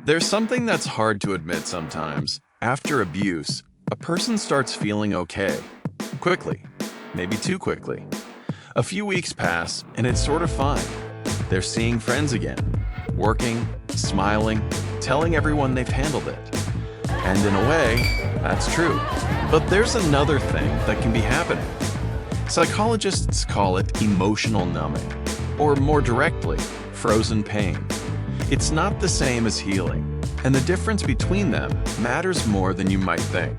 There's something that's hard to admit sometimes. After abuse, a person starts feeling okay. Quickly. Maybe too quickly. A few weeks pass, and it's sort of fine. They're seeing friends again, working, smiling, telling everyone they've handled it. And in a way, that's true. But there's another thing that can be happening. Psychologists call it emotional numbing, or more directly, frozen pain. It's not the same as healing, and the difference between them matters more than you might think.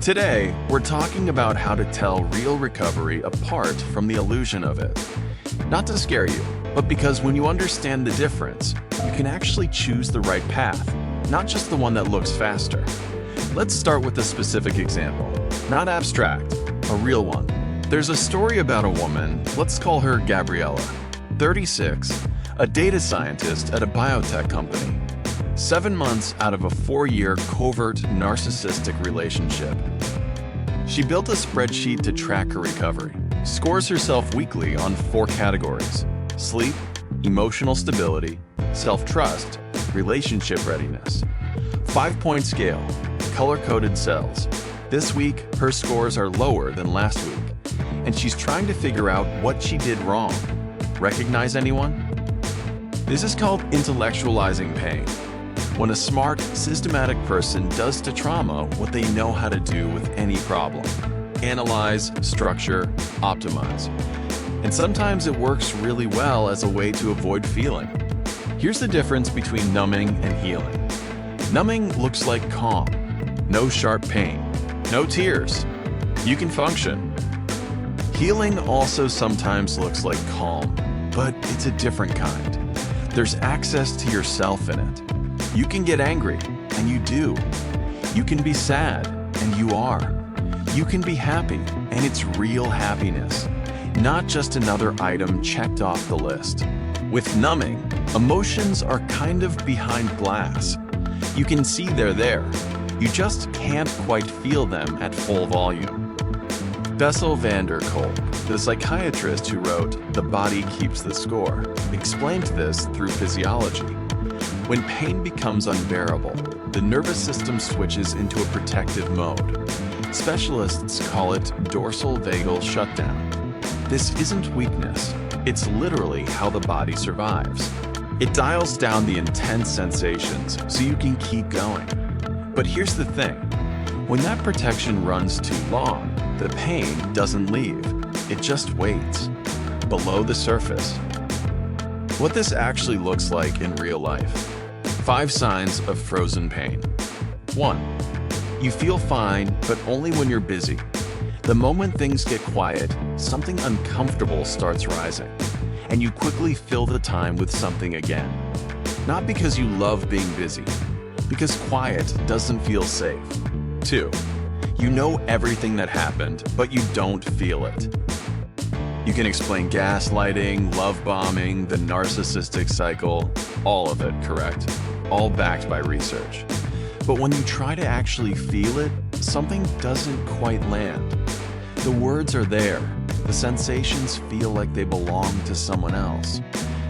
Today, we're talking about how to tell real recovery apart from the illusion of it. Not to scare you, but because when you understand the difference, you can actually choose the right path, not just the one that looks faster. Let's start with a specific example, not abstract, a real one. There's a story about a woman, let's call her Gabriella, 36, a data scientist at a biotech company. 7 months out of a 4-year covert narcissistic relationship. She built a spreadsheet to track her recovery, scores herself weekly on 4 categories: sleep, emotional stability, self-trust, relationship readiness. 5-point scale, color-coded cells. This week, her scores are lower than last week, and she's trying to figure out what she did wrong. Recognize anyone? This is called intellectualizing pain. When a smart, systematic person does to trauma what they know how to do with any problem. Analyze, structure, optimize. And sometimes it works really well as a way to avoid feeling. Here's the difference between numbing and healing. Numbing looks like calm. No sharp pain. No tears. You can function. Healing also sometimes looks like calm, but it's a different kind. There's access to yourself in it. You can get angry, and you do. You can be sad, and you are. You can be happy, and it's real happiness, not just another item checked off the list. With numbing, emotions are kind of behind glass. You can see they're there. You just can't quite feel them at full volume. Bessel van der Kolk, the psychiatrist who wrote The Body Keeps the Score, explained this through physiology. When pain becomes unbearable, the nervous system switches into a protective mode. Specialists call it dorsal vagal shutdown. This isn't weakness, it's literally how the body survives. It dials down the intense sensations so you can keep going. But here's the thing, when that protection runs too long, the pain doesn't leave, it just waits, below the surface. What this actually looks like in real life. 5 signs of frozen pain. 1. You feel fine, but only when you're busy. The moment things get quiet, something uncomfortable starts rising, and you quickly fill the time with something again. Not because you love being busy, because quiet doesn't feel safe. 2. You know everything that happened, but you don't feel it. You can explain gaslighting, love bombing, the narcissistic cycle, all of it, correct? All backed by research. But when you try to actually feel it, something doesn't quite land. The words are there. The sensations feel like they belong to someone else.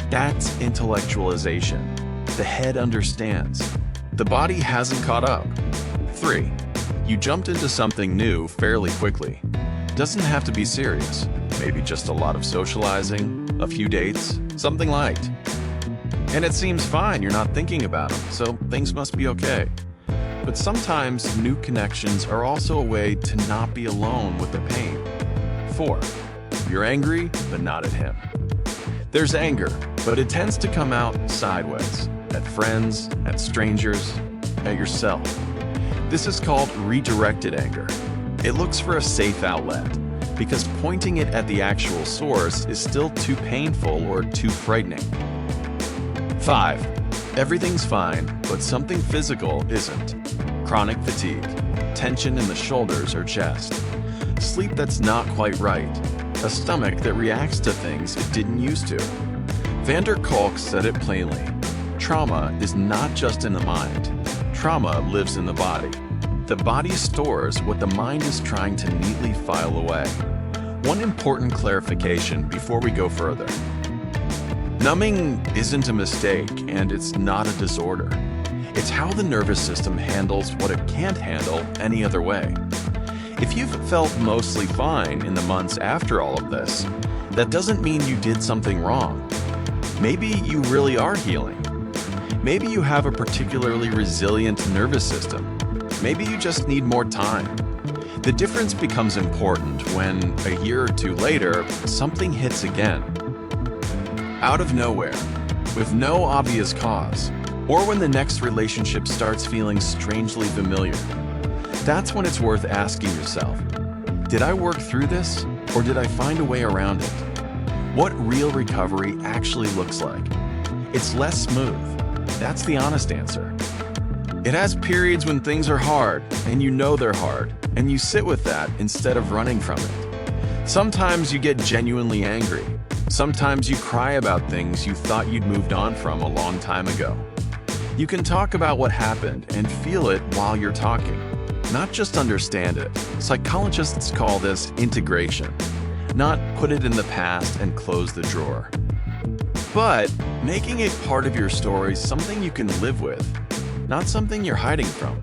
That's intellectualization. The head understands. The body hasn't caught up. 3. You jumped into something new fairly quickly. Doesn't have to be serious. Maybe just a lot of socializing, a few dates, something light. And it seems fine, you're not thinking about them, so things must be okay. But sometimes new connections are also a way to not be alone with the pain. 4. You're angry, but not at him. There's anger, but it tends to come out sideways, at friends, at strangers, at yourself. This is called redirected anger. It looks for a safe outlet, because pointing it at the actual source is still too painful or too frightening. 5. Everything's fine, but something physical isn't. Chronic fatigue, tension in the shoulders or chest, sleep that's not quite right, a stomach that reacts to things it didn't used to. Van der Kolk said it plainly. Trauma is not just in the mind. Trauma lives in the body. The body stores what the mind is trying to neatly file away. One important clarification before we go further. Numbing isn't a mistake, and it's not a disorder. It's how the nervous system handles what it can't handle any other way. If you've felt mostly fine in the months after all of this, that doesn't mean you did something wrong. Maybe you really are healing. Maybe you have a particularly resilient nervous system. Maybe you just need more time. The difference becomes important when, a year or two later, something hits again. Out of nowhere, with no obvious cause, or when the next relationship starts feeling strangely familiar. That's when it's worth asking yourself, did I work through this, or did I find a way around it? What real recovery actually looks like? It's less smooth. That's the honest answer. It has periods when things are hard, and you know they're hard, and you sit with that instead of running from it. Sometimes you get genuinely angry. Sometimes you cry about things you thought you'd moved on from a long time ago. You can talk about what happened and feel it while you're talking, not just understand it. Psychologists call this integration, not put it in the past and close the drawer. But making it part of your story something you can live with, not something you're hiding from.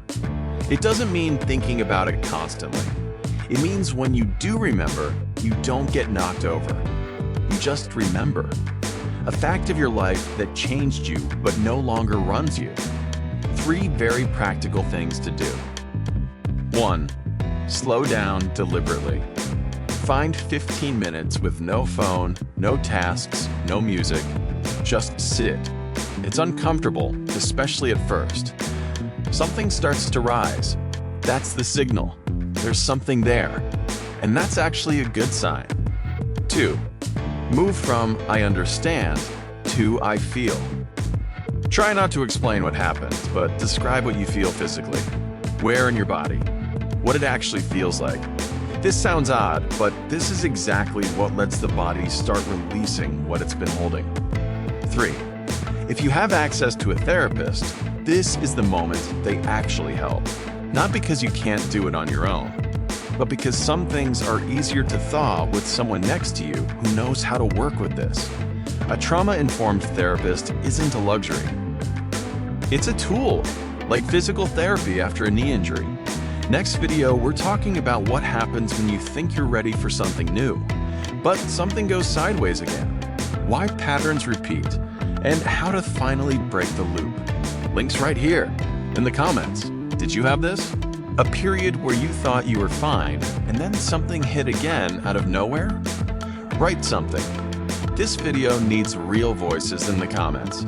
It doesn't mean thinking about it constantly. It means when you do remember, you don't get knocked over. You just remember. A fact of your life that changed you but no longer runs you. 3 very practical things to do. 1. Slow down deliberately. Find 15 minutes with no phone, no tasks, no music. Just sit. It's uncomfortable, especially at first. Something starts to rise. That's the signal. There's something there. And that's actually a good sign. 2. Move from I understand to I feel. Try not to explain what happened, but describe what you feel physically. Where in your body? What it actually feels like. This sounds odd, but this is exactly what lets the body start releasing what it's been holding. 3. If you have access to a therapist, this is the moment they actually help. Not because you can't do it on your own, but because some things are easier to thaw with someone next to you who knows how to work with this. A trauma-informed therapist isn't a luxury. It's a tool, like physical therapy after a knee injury. Next video, we're talking about what happens when you think you're ready for something new, but something goes sideways again. Why patterns repeat, and how to finally break the loop. Links right here in the comments. Did you have this? A period where you thought you were fine, and then something hit again out of nowhere? Write something. This video needs real voices in the comments.